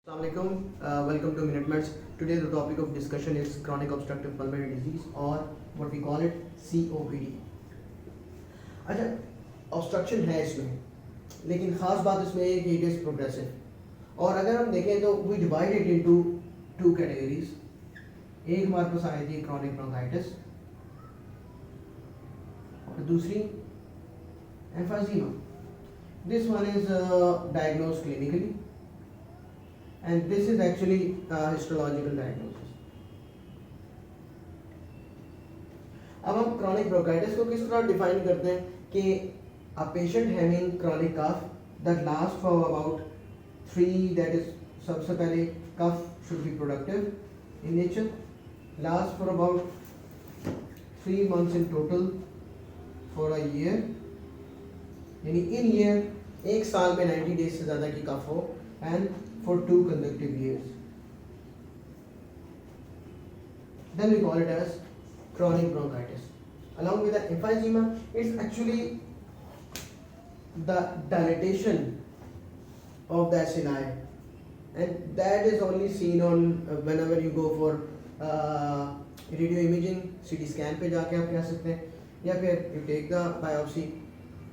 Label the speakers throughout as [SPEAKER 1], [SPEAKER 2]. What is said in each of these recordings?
[SPEAKER 1] Assalamualaikum, welcome to Minute Meds. Today the topic of discussion is chronic obstructive pulmonary disease or what we call it COPD. अच्छा, obstruction है इसमें, लेकिन ख़ास बात इसमें है कि it is progressive. और अगर हम देखें तो we divide it into two categories. एक हमारे पास आई थी chronic bronchitis और दूसरी emphysema. This one is diagnosed clinically. And this is actually histological diagnosis. अब हम chronic bronchitis को किस तरह define करते हैं कि a patient having chronic cough that lasts for about 3, that is सबसे पहले cough should be productive in nature, lasts for about 3 months in total for a year, यानी in year एक साल में 90 days से ज़्यादा की cough हो and for 2 consecutive years. Then we call it as chronic bronchitis. Along with the emphysema, it's actually the dilatation of the acini, and that is only seen on whenever you go for radio imaging, CT scan पे जाके आप कह सकते हैं, या फिर you take the biopsy,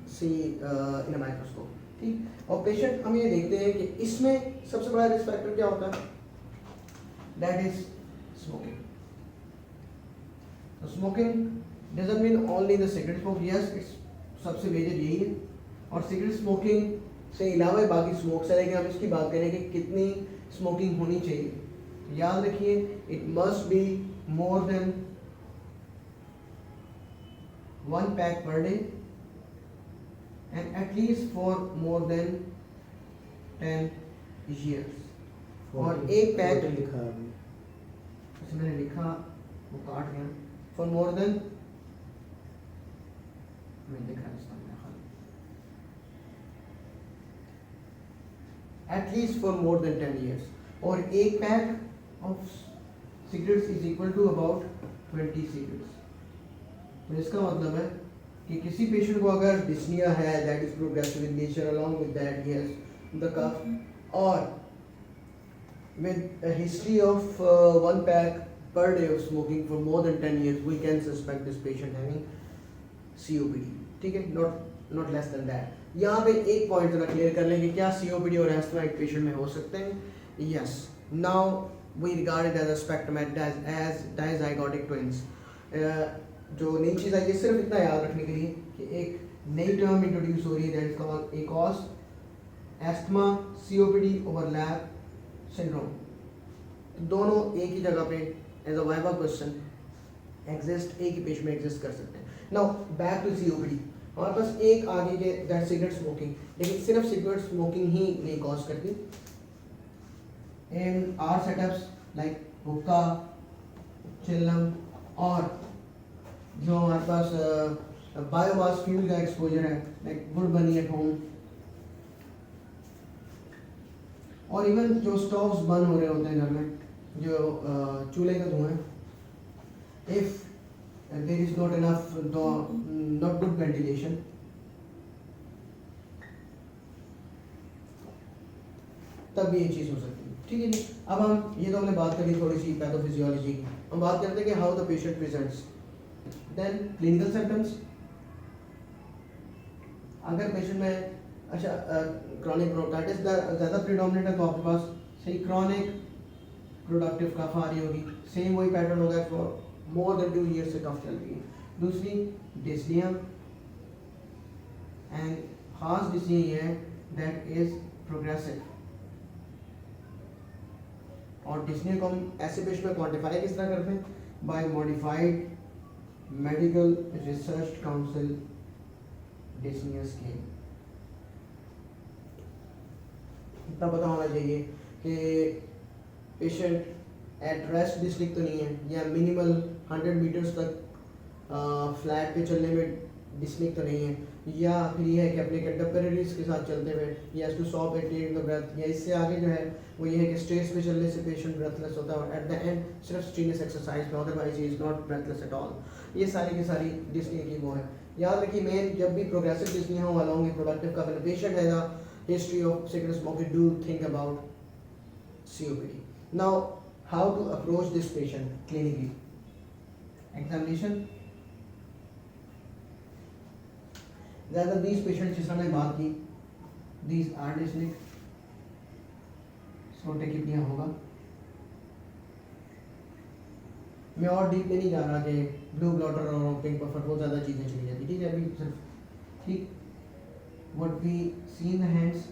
[SPEAKER 1] see in a microscope. ठीक, और पेशेंट हम ये देखते हैं कि इसमें सबसे बड़ा रिस्क फैक्टर क्या होता है, दैट इज स्मोकिंग. तो smoking doesn't mean only the cigarette smoke, yes it's सबसे मेजर यही है, और सिगरेट स्मोकिंग से अलावा बाकी स्मोक्स है, लेकिन हम इसकी बात करें कि कितनी स्मोकिंग होनी चाहिए. तो याद रखिए it must be more than 1 pack per day and at least for more than 10 years. और एक पैक
[SPEAKER 2] लिखा है
[SPEAKER 1] मैंने लिखा वो काट गया, for more than मैं लिखा है इसका at least for more than 10 years. और एक pack of cigarettes is equal to about 20 cigarettes. तो इसका मतलब है कि किसी पेशेंट को अगर डिस्निया है, that is progressive in nature, along with that he has the cough, और with a history of 1 pack per day of smoking for more than 10 years, we can suspect this patient having COPD. ठीक है, not less than that. यहाँ पे एक point जरा clear कर लें कि क्या COPD और अस्थमा एक पेशेंट में हो सकते हैं. Yes. Now we regard it as a spectrum as dizygotic twins. जो नई चीज़ आई है सिर्फ इतना याद रखने के लिए कि एक नई टर्म इंट्रोड्यूस हो रही है, that is called ACOS, asthma COPD overlap syndrome. दोनों एक ही जगह पे as a viva question exist, एक ही पेशेंट में एग्जिस्ट कर सकते हैं. Now back to COPD. हमारे पास एक आगे के दैट सिगरेट स्मोकिंग, लेकिन सिर्फ सिगरेट स्मोकिंग ही नहीं कॉज करती. इन आर सेटअप्स लाइक हुक्का, चिल्लम, और जो हमारे पास बायोमास फ्यूल का एक्सपोजर है like would burning at home, और इवन जो स्टोव्स बर्न हो रहे होते हैं घर में, जो चूल्हे का धुआं, if there is not enough not good ventilation, तब भी ये चीज़ हो सकती है. ठीक है जी. अब हम ये तो हमने बात करी थोड़ी सी पैथोफिजियोलॉजी की, हम बात करते हैं कि how the patient presents. Then clinical symptoms. अगर पेशेंट में अच्छा क्रॉनिक ब्रोंकाइटिस ज़्यादा प्रीडोमिनेंट है तो आपके पास सही क्रॉनिक प्रोडक्टिव कफ आ रही होगी, सेम वही पैटर्न होगा फॉर मोर देन 2 years से कफ चल रही है. दूसरी डिस्निया, एंड खास डिस्निया ये है दैट इज प्रोग्रेसिव. और डिस्निया को हम ऐसे पेशेंट में क्वान्टिफाई किस तरह करते हैं, by modified medical research council dyspnoea scale. इतना पता होना चाहिए कि पेशेंट एट रेस्ट डिस्ट्रिक्ट तो नहीं है, या मिनिमल 100 मीटर्स तक फ्लैट पे चलने में डिस्ट्रिक्ट तो नहीं है, या फिर ये है कि अपने कंटेम्परेरीज के साथ चलते हुए ही has to stop at take the breath, या इससे आगे जो है वो ये है कि स्ट्रेस पे चलने से पेशेंट ब्रेथलेस होता है, और एट द एंड सिर्फ स्ट्रीनस एक्सरसाइज में, otherwise he is not breathless at all. ये सारी की सारी डिस्निया की वो है. याद रखिए मेन जब भी प्रोग्रेसिव डिस्निया हो अलॉन्ग विद प्रोडक्टिव का पेशेंट है history of cigarette smoking, do think about COPD. Now, how to approach this patient clinically? Examination. ज़्यादा these patients जिस हमने बात की, these are dyspneic. इसको टेकिपनिया होगा. मैं और डीप में नहीं जा रहा कि ब्लू ब्लॉटर और पिंक पफर बहुत ज़्यादा चीज़ें चली जाती, ठीक है. अभी सिर्फ ठीक what we see in the hands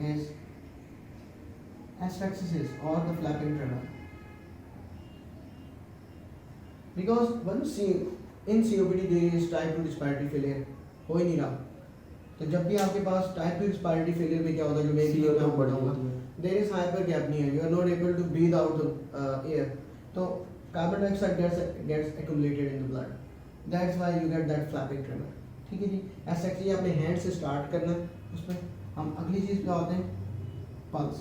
[SPEAKER 1] is asphexis or the flapping tremor, because when you see in COPD there is type 2 respiratory failure हो ही नहीं रहा. तो जब भी आपके पास टाइप 2 respiratory failure में क्या होता है, जो मैं भी आपको बताऊंगा, there is hypercapnia, you are not able to breathe out the air, तो carbon dioxide gets accumulated in the blood, that's why you get that flapping tremor. ठीक है जी. ऐसा कि अपने हैंड से स्टार्ट करना है. उसमें हम अगली चीज़ पे आते हैं, pulse.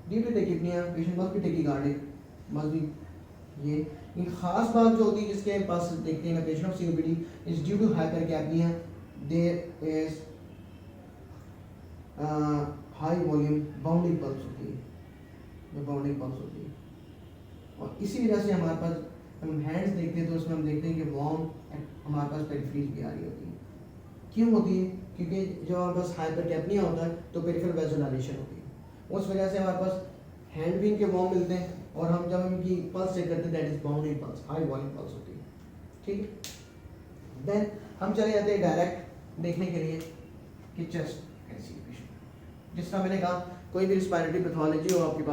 [SPEAKER 1] Due to tachypnoea patient must be tachycardic, must be ये एक खास बात जो होती है जिसके पास देखते हैं patient of COPD is due to hypercapnia there is high volume bounding pulse होती है, जो बाउंडिंग पल्स होती है. और इसी वजह से हमारे पास हम हैंड्स देखते हैं तो उसमें हम देखते हैं कि वार्म हमारे पास पेरिफेरीज भी आ रही होती है. क्यों होती है? क्योंकि जब हमारे पास हाइपरकैपनिया होता है तो पेरिफेरल वेसोडाइलेशन होती है. उस वजह से हमारे पास हैंड भी इनके वार्म मिलते हैं, और हम जब इनकी पल्स चेक करते हैं that is bounding pulse, high volume pulse होती है. ठीक है. देन हम चले जाते हैं डायरेक्ट देखने के लिए कि चेस्ट कैसी है पेशेंट. जिस तरह मैंने कहा, कोई भी रिस्पायरेटरी पैथोलॉजी हो आपके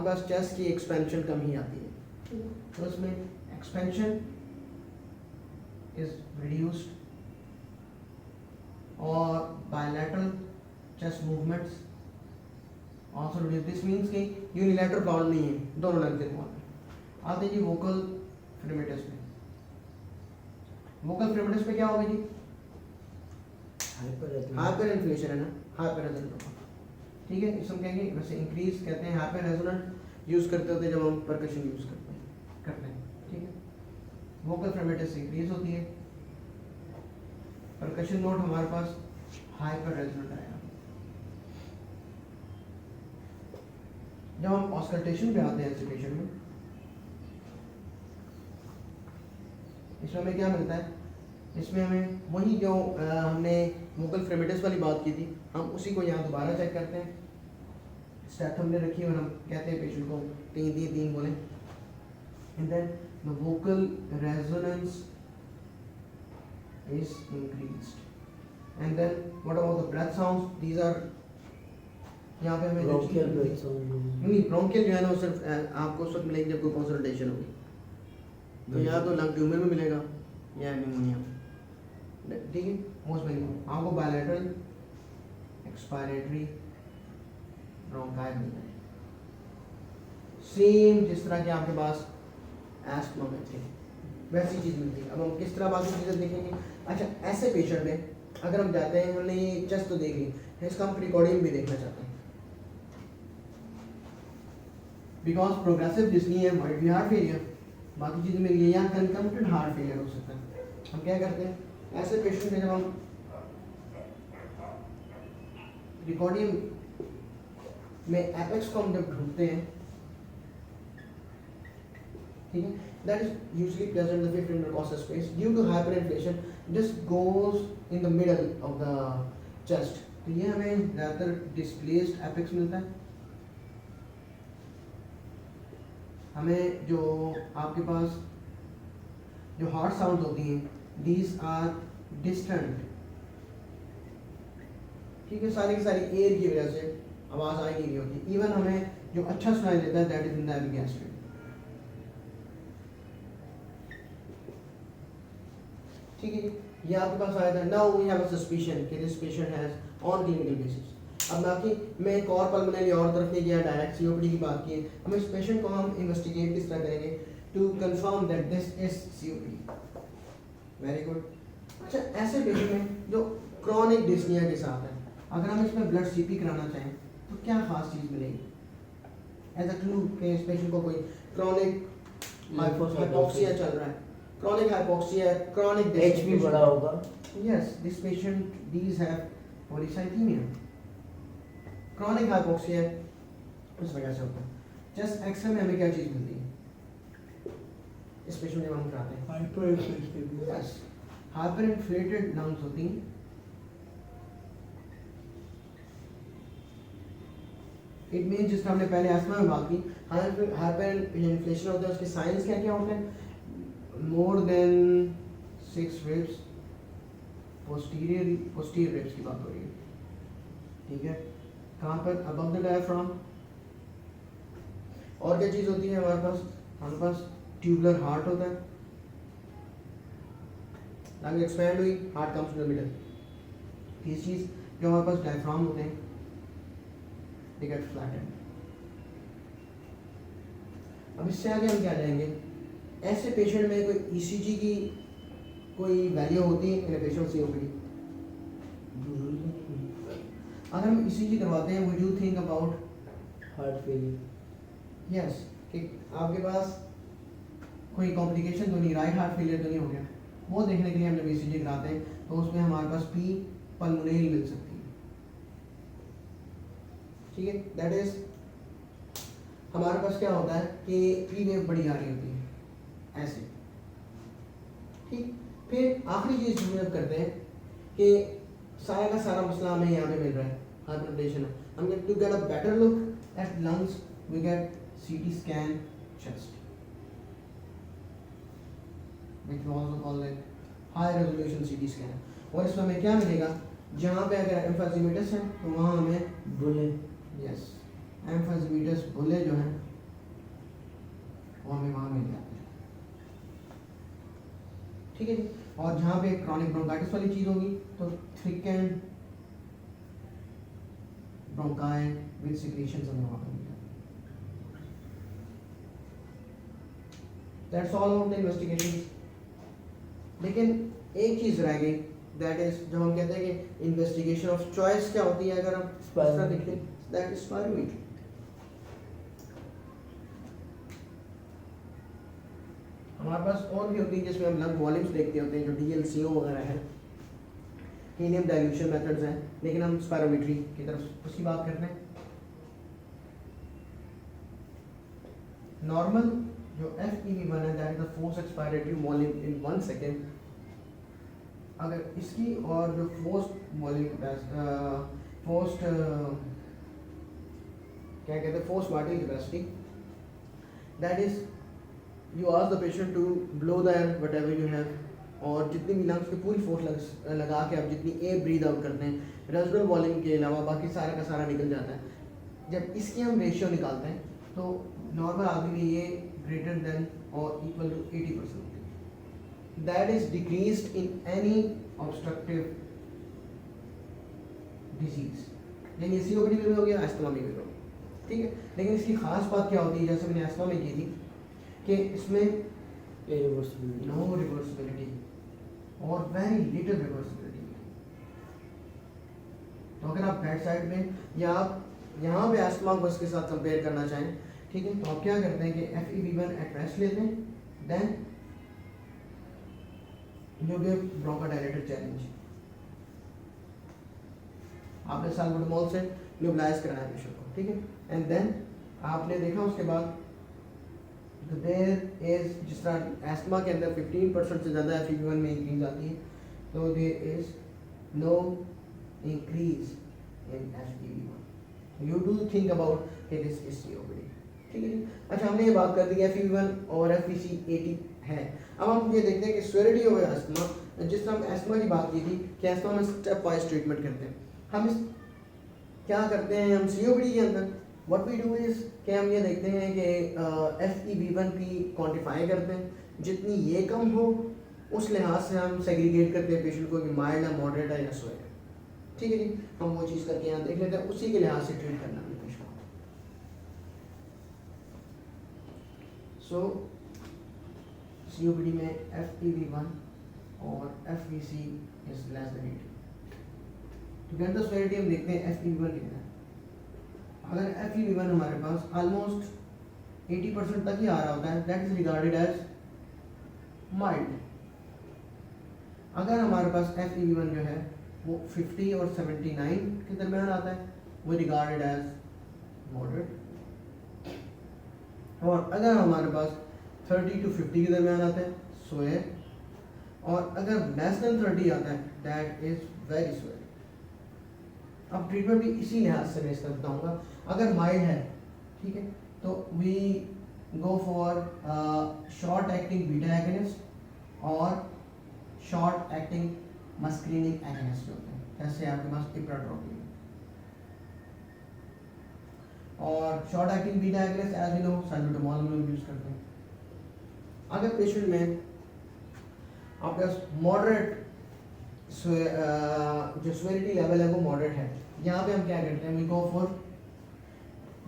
[SPEAKER 1] पास चेस्ट की एक्सपेंशन कम ही आती है. तो उसमें एक्सपेंशन इज रिड्यूस्ड और bilateral chest movements also reduced. This means कि यूनिलैटरल बाउंड नहीं है, दोनों लेंथ इन्वॉल्व है. आते जी वोकल फ्रेमेटस में. वोकल फ्रेमेटस में क्या होगा जी? हाइपर इन्फ्लेशन है ना, हाइपर रेजोनेंट. ठीक है. इसमें कहेंगे वैसे इंक्रीज कहते हैं, हाइपर रेजोनेंट यूज करते होते जब हम परकशन यूज करते हैं. ठीक है. वोकल फ्रेमेटस इंक्रीज होती है, परकशन नोट हमारे पास हाइपर रेजोनेंट आएगा. जब हम ऑस्कल्टेशन पे आते हैं ऐसे पेशेंट में, इसमें हमें क्या मिलता है? इसमें हमें वही जो हमने वोकल फ्रेमेटस वाली बात की थी, हम उसी को यहाँ दोबारा चेक करते हैं. स्टैट हमने रखी और हम कहते हैं पेशेंट को तीन बोले. And then the vocal resonance is increased. And then what about the breath sounds? These are यहाँ पे हमें
[SPEAKER 2] bronchial breath sound
[SPEAKER 1] नहीं, bronchial जो है ना वो सिर्फ आपको उस वक्त मिलेगी जब कोई कंसल्टेशन होगी. तो या तो लंग ट्यूमर में मिलेगा या निमोनिया. ठीक है. मोस्ट मेनी आपको बायलैटरल एक्सपायरेटरी ब्रोंकाई मिलता है, सेम जिस तरह के आपके पास एस्मा में थे वैसी चीज़ मिलती है. अब हम किस तरह बाकी चीज़ें देखेंगे. अच्छा, ऐसे पेशेंट में अगर हम जाते हैं, हमने ये चेस्ट तो देख ली, इसका हम प्रिकॉर्डियम भी देखना चाहते हैं, बिकॉज प्रोग्रेसिव डिस्नी है, माइट बी हार्ट फेलियर, बाकी चीज़ें मिल गई, या कंकमिटेंट हार्ट फेलियर हो सकता है. हम क्या करते हैं ऐसे पेशेंट में, जब हम प्रिकॉर्डियम में एपेक्स को हम जब ढूंढते हैं, ठीक है, that is usually present in the fifth intercostal space due to hyperinflation. This goes in the middle of the chest. तो ये हमें ज़्यादातर displaced apex मिलता है. हमें जो आपके पास जो हार्ट साउंड होती हैं, these are distant. ठीक है. सारी की सारी एयर की वजह से आवाज़ आ ही नहीं रही होती. इवन हमें जो अच्छा सुनाई देता है that is in the epigastrium. ठीक है. ये आपके पास आया था. Now we have a suspicion कि this patient has on clinical basis. अब बाकी मैं एक और पल्मोनरी और तरफ नहीं गया, डायरेक्ट COPD की बात की. हम इस पेशेंट को हम इन्वेस्टिगेट किस तरह करेंगे to confirm that this is COPD. Very good. अच्छा, ऐसे पेशेंट में जो क्रॉनिक डिस्निया के साथ है, अगर हम इसमें ब्लड CP कराना चाहें तो क्या खास चीज़ मिलेगी एज अ क्लू कि इस पेशेंट को कोई क्रॉनिक हाइपोक्सिया चल रहा है, chronic hypoxia, chronic
[SPEAKER 2] H भी बड़ा होगा.
[SPEAKER 1] Yes, this patient, these have polycythaemia, chronic hypoxia उस वजह से होता है। चेस्ट एक्सरे में हमें क्या चीज़ मिलती है इस पेशेंट जब हम कराते हैं? यस, हाइपर इन्फ्लेटेड लंग्स होती हैं। इट मीन जिस हमने पहले एस्मा में बात की, हाइपर इन्फ्लेशन होता है, उसके साइंस क्या क्या होते हैं? More than 6 ribs, posterior ribs की बात हो रही है, ठीक है। कहाँ पर? Above the diaphragm. और क्या चीज़ होती है हमारे पास ट्यूबुलर हार्ट होता है, लंग एक्सपैंड हुई, heart comes in the middle. तीसरी चीज़ जो हमारे पास डायफ्राम होते हैं, दे गेट फ्लैटेंड। अब इससे आगे हम क्या जाएंगे? ऐसे पेशेंट में कोई ईसीजी की कोई वैल्यू होती है इन पेशेंट सीओपीडी? अगर हम ईसीजी करवाते हैं, would you think about
[SPEAKER 2] heart failure?
[SPEAKER 1] Yes, कि आपके पास कोई कॉम्प्लिकेशन तो नहीं, राइट हार्ट फेलियर तो नहीं हो गया? वो देखने के लिए हम जब ईसीजी कराते हैं तो उसमें हमारे पास पी पल्मोनरी मिल सकती है, ठीक है। दैट इज हमारे पास क्या होता है कि पी वेव बड़ी आ रही होती है ऐसे, ठीक। फिर आखिरी चीज़ जो हम करते हैं कि सारा का सारा मसला हमें यहाँ पे मिल रहा है, हाइपरटेंशन है। हम to get a better look at lungs we get CT scan chest, which we also call like high resolution CT scan। और इसमें हमें क्या मिलेगा? जहाँ पे अगर एम्फाइजीमेटस है तो वहाँ हमें
[SPEAKER 2] बुले,
[SPEAKER 1] यस, एम्फाइजीमेटस बुले जो है वो हमें वहाँ मिल जाते हैं, ठीक है जी। और जहाँ पे क्रॉनिक ब्रोंकाइटिस वाली चीज़ होगी तो थिकेंड ब्रोंकाई विद सिक्रीशंस हमें वहाँ मिल जाते हैं। That's all about the investigations. लेकिन एक चीज़ रह गई, दैट इज जो हम कहते हैं कि इन्वेस्टिगेशन ऑफ चॉइस क्या होती है अगर हम इसका देखते हैं, दैट इज स्पायरोमीट्री। हमारे पास और भी होती है जिसमें हम लंग वॉल्यूम्स देखते होते हैं, जो डीएलसीओ वगैरह है, हीलियम डाइल्यूशन मेथड्स हैं, लेकिन हम स्पायरोमीट्री की तरफ उसकी बात करते हैं। नॉर्मल जो FEV1 है, that is the force expiratory volume in 1 second. अगर इसकी और जो फोर्स्ड वॉल्यूम फोर्स्ड क्या कहते हैं, फोर्स वार्टिंग capacity, that is you ask the patient to blow the air whatever you have, और जितनी भी लंग्स की पूरी फोर्स लगा के आप जितनी एयर ब्रीद आउट करते हैं, रेजिडुअल वॉल्यूम के अलावा बाकी सारा का सारा निकल जाता है। जब इसकी हम रेशियो निकालते हैं तो नॉर्मल आदमी में ये ग्रेटर देन और इक्वल टू 80% होती है। That is decreased in any obstructive disease, यानी सीओपीडी में भी हो गया, अस्थमा में भी हो गया, ठीक है। लेकिन इसकी खास बात क्या होती है, जैसे मैंने अस्थमा में की थी, कि इसमें नो रिवर्सिबिलिटी और वेरी लिटिल रिवर्सिबिलिटी। तो अगर आप बैक साइड में या आप यहाँ पे अस्थमा को इसके साथ कंपेयर करना चाहें, ठीक है, तो आप क्या करते हैं कि FEV1 एट रेस्ट लेते हैं, then you give bronchodilator challenge. आपने साल्बुटामोल से न्यूबलाइज कराया पेशेंट को, ठीक है, एंड देन आपने देखा उसके बाद देयर इज, जिस तरह एस्मा के अंदर 15% से ज़्यादा FEV1 में इंक्रीज आती है, तो there is no increase in FEV1। You do think about this is COPD, ठीक है जी। अच्छा, हमने ये बात कर दी कि FEV1 और FVC 80 है। अब हम ये देखते हैं कि सिवियरिटी ऑफ एस्मा, जिस तरह हम एस्मा की बात की थी कि एस्मा में स्टेप वाइज ट्रीटमेंट करते हैं, हम इस क्या करते हैं, हम COPD के अंदर व्हाट वी डू इज कि हम ये देखते हैं कि FEV1 की क्वान्टिफाई करते हैं, जितनी ये कम हो उस लिहाज से हम सेग्रीगेट करते हैं पेशेंट को कि माइल्ड है, मॉडरेट है या स्लो है, ठीक है जी। हम वो चीज़ करके यहाँ देख लेते हैं, उसी के लिहाज से ट्रीट करना है पेशेंट को। सो COPD में FEV1 और FVC इज लेस देन 80। तो गेट द सेवेरिटी हम देखते हैं FEV1 कितना है। अगर FEV1 हमारे पास ऑलमोस्ट 80% तक ही आ रहा होता है, that is regarded as mild. अगर हमारे पास FEV1 जो है वो 50 और 79 के दरमियान आता है, वो रिगार्डेड एज मॉडरेट। और अगर हमारे पास 30 to 50 के दरमियान आता है स्वेयर, और अगर लेस देन 30 आता है दैट इज वेरी स्वेयर। अब ट्रीटमेंट भी इसी लिहाज से मैं इसका बताऊंगा। अगर माइल्ड है, ठीक है, तो we go for short acting beta agonist और शॉर्ट एक्टिंग मस्क्रीनिक एगोनिस्ट होते हैं, जैसे आपके पास इप्राट्रोपिन। और short acting beta agonist as we know salbutamol हम लोग यूज करते हैं। अगर पेशेंट में आपके पास मॉडरेट जो स्वेरिटी लेवल है वो मॉडरेट है, यहाँ पे हम क्या करते हैं, we go for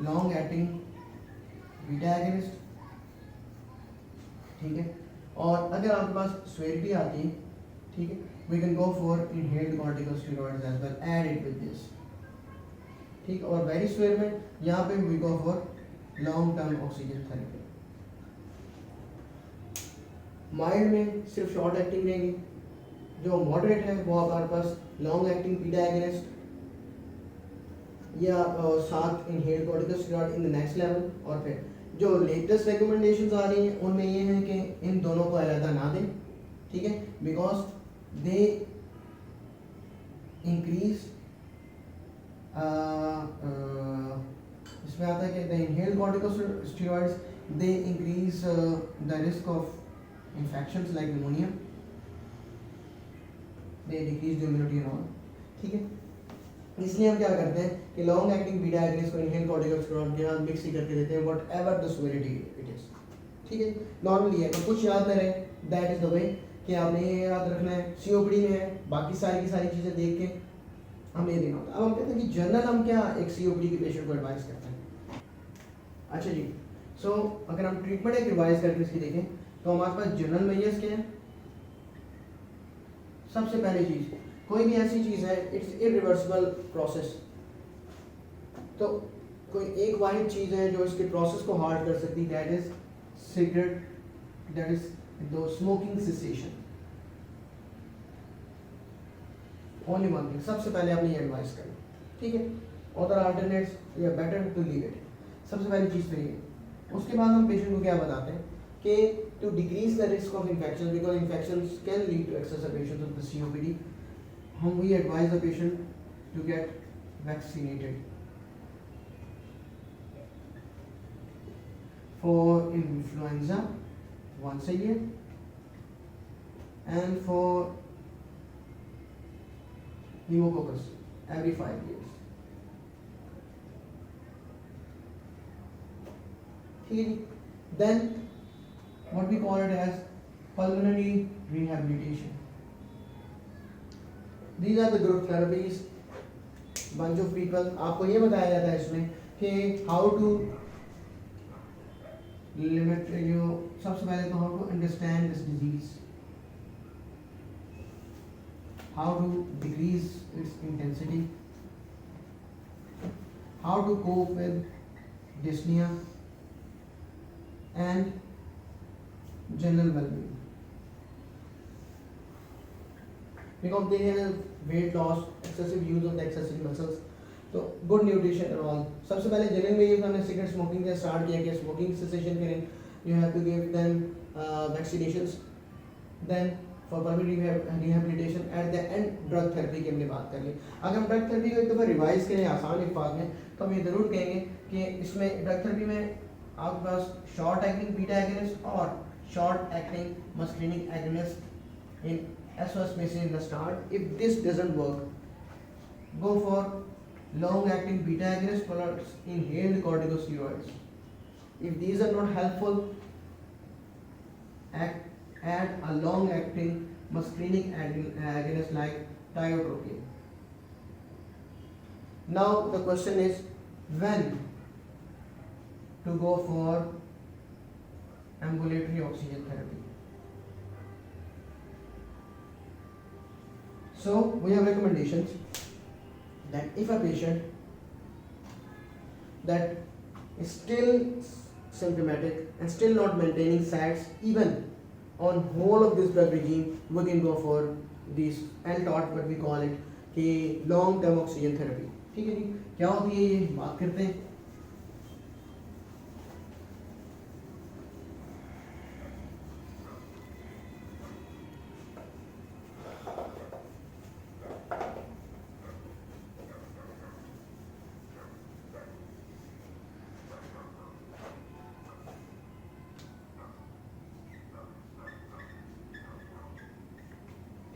[SPEAKER 1] long acting beta agonist, ठीक है। और अगर आपके पास स्वेरिटी आती है, ठीक है, we can go for inhaled corticosteroids as well, add it with this, ठीक। और वेरी स्वेयर में यहाँ पे we go for long term oxygen therapy. Mild में सिर्फ शॉर्ट एक्टिंग रहेंगी, जो मॉडरेट है वो हमारे पास लॉन्ग एक्टिंग बीटा एगोनिस्ट या साथ inhaled corticosteroid in the next level. और फिर जो लेटेस्ट रिकमेंडेशंस आ रही हैं उनमें ये है कि इन दोनों को अलग ना दें, ठीक है, बिकॉज दे इंक्रीज, इसमें आता है कि the inhaled corticosteroids they increase the risk of infections like pneumonia, they decrease the immunity and all, ठीक है। इसलिए हम क्या करते हैं कि लॉन्ग एक्टिंग बीटा एगोनिस्ट को इनहेल कॉर्टिकोस्टेरॉइड के साथ मिक्स ही करके देते हैं, whatever the severity it is, ठीक है। नॉर्मली है तो कुछ याद न रहे, दैट इज द वे कि आपने ये याद रखना है। सीओपीडी में है, बाकी सारी की सारी चीज़ें देख के हमें ये देना होता है। अब हम कहते हैं कि जनरल हम क्या एक सीओपीडी के पेशेंट को एडवाइस करते हैं। अच्छा जी, सो अगर हम ट्रीटमेंट एक रिवाइज करके इसकी देखें तो हमारे पास जनरल मेजर्स क्या है। सबसे पहली चीज, कोई भी ऐसी चीज है इट्स इरिवर्सिबल प्रोसेस, तो कोई एक वाहिद चीज है जो इसके प्रोसेस को हार्ड कर सकती है, that is cigarette, that is the smoking cessation. Only one thing, सबसे पहले आपने ये एडवाइस करना, ठीक है। अदर अल्टरनेट्स या बेटर टू लीव इट, सबसे पहली चीज तो ये। उसके बाद हम पेशेंट को क्या बताते हैं कि to decrease the risk of infection, because infections can lead to exacerbation of the COPD, we advise the patient to get vaccinated for influenza once a year and for pneumococcus every 5 years, ठीक है। Then what we call it as pulmonary rehabilitation. These are the group therapies. Bunch of people, आपको ये बताया जाता है इसमें कि how to limit you, सबसे पहले तो how to understand this disease, how to decrease its intensity, how to cope with dyspnea and general well-being, because they have weight loss, excessive use of the excessive muscles, तो good nutrition and all. सबसे पहले general में ये हमने cigarette smoking से start किया कि smoking cessation करें, you have to give them vaccinations, then for pulmonary rehabilitation, at the end drug therapy की हमने बात कर ली। अगर हम ड्रग थेरेपी को एक दफ़ा रिवाइज करें आसान अल्फाज में, तो हम ये ज़रूर कहेंगे कि इसमें ड्रग थेरेपी में आपके पास शॉर्ट एक्टिंग बीटा एगोनिस्ट और short acting muscarinic agonist in SOS basis in the start. If this doesn't work, go for long acting beta agonist plus inhaled corticosteroids. If these are not helpful, add a long acting muscarinic agonist like tiotropium. Now the question is when to go for ambulatory oxygen therapy. So we have recommendations that if a patient that is still symptomatic and still not maintaining SATs even on whole of this drug regime, we can go for these LTOT, what we call it, कि long term oxygen therapy. ठीक है जी, क्या होती है ये बात करते हैं।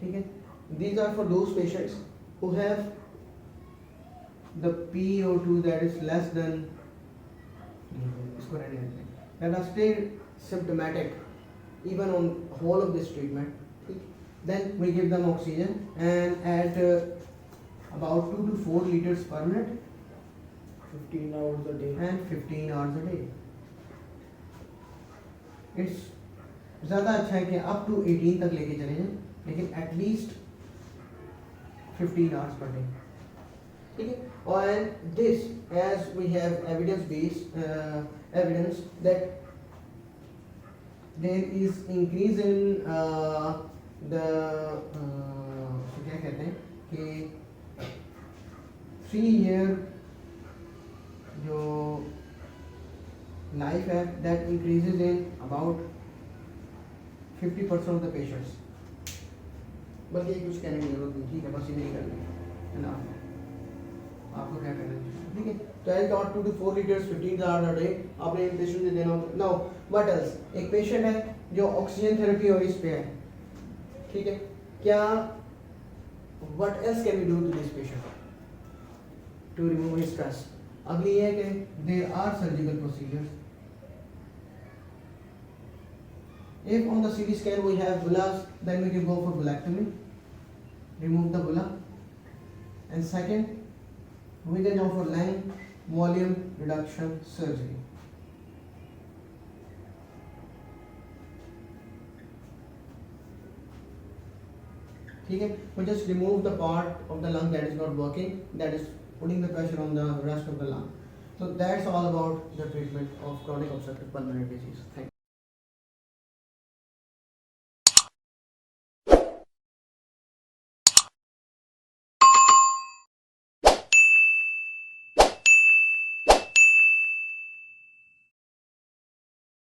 [SPEAKER 1] ठीक है, these are for those patients who have the PO2 that is less than, इसको रहने देते हैं, that are still symptomatic even on whole of this treatment. Then we give them oxygen and at about 2 to 4 liters per minute
[SPEAKER 2] 15 hours a day.
[SPEAKER 1] and 15 hours a day. It's ज़्यादा अच्छा है कि up to 18 तक लेके चले जाएं, लेकिन at least 15 hours per day. ठीक है, and this as we have evidence-based evidence that there is increase in the so क्या कहते हैं कि 3-year जो life है that increases in about 50% of the patients. बल्कि ये कुछ कहने की जरूरत नहीं, ठीक है, बस इतनी करनी है ना, आपको क्या करना है। ठीक है, तो as not 2 to 4 liters 15 hours a day आपने एक पेशेंट से देना होगा। नाउ व्हाट एल्स, एक पेशेंट है जो ऑक्सीजन थेरेपी और इस पे है, ठीक है, क्या what else can we do to this patient to remove his stress. अगली ये है कि there are surgical procedures. If on the CT scan we have bullas, then we can go for bulectomy, remove the bulla, and second we can go for lung volume reduction surgery. ठीक है, we just remove the part of the lung that is not working, that is putting the pressure on the rest of the lung. So that's all about the treatment of chronic obstructive pulmonary disease. Thank you.